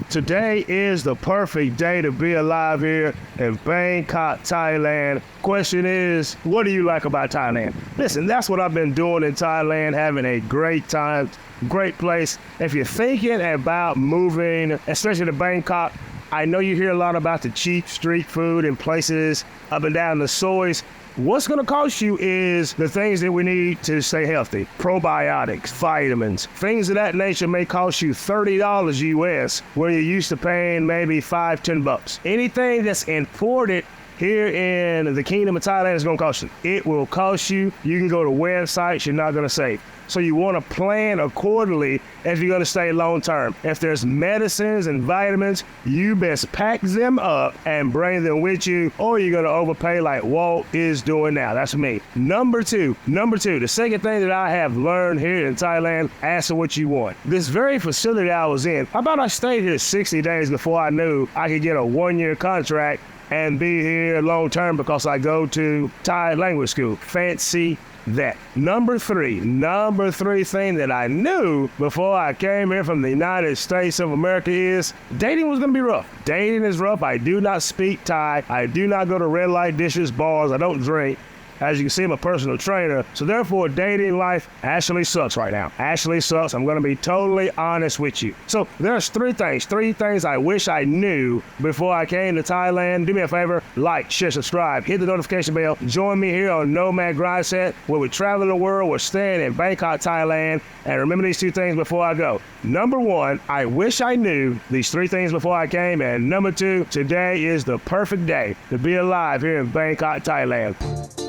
Today is the perfect day to be alive here in Bangkok, Thailand. Question is, what do you like about Thailand? Listen, that's what I've been doing in Thailand, having a great time, great place. If you're thinking about moving, especially to Bangkok, I know you hear a lot about the cheap street food and places up and down the soys. What's going to cost you is the things that we need to stay healthy. Probiotics, vitamins, things of that nature may cost you $30 US, where you're used to paying maybe $5-10. Anything that's imported here in the Kingdom of Thailand is going to cost you. It will cost you. You can go to websites you're not going to save. So you want to plan accordingly if you're going to stay long term. If there's medicines and vitamins, you best pack them up and bring them with you, or you're going to overpay like Walt is doing now. That's me. Number two, the second thing that I have learned here in Thailand, ask for what you want. This very facility I was in, how about I stayed here 60 days before I knew I could get a 1-year contract and be here long term because I go to Thai language school. Fancy that. Number three thing that I knew before I came here from the United States of America is dating was going to be rough. Dating is rough. I do not speak Thai. I do not go to red light dishes, bars. I don't drink. As you can see, I'm a personal trainer. So therefore, dating life actually sucks right now. Actually sucks. I'm going to be totally honest with you. So there's three things I wish I knew before I came to Thailand. Do me a favor, like, share, subscribe, hit the notification bell. Join me here on Nomad Grindset, where we're traveling the world. We're staying in Bangkok, Thailand. And remember these 2 things before I go. Number 1, I wish I knew these 3 things before I came. And number 2, today is the perfect day to be alive here in Bangkok, Thailand.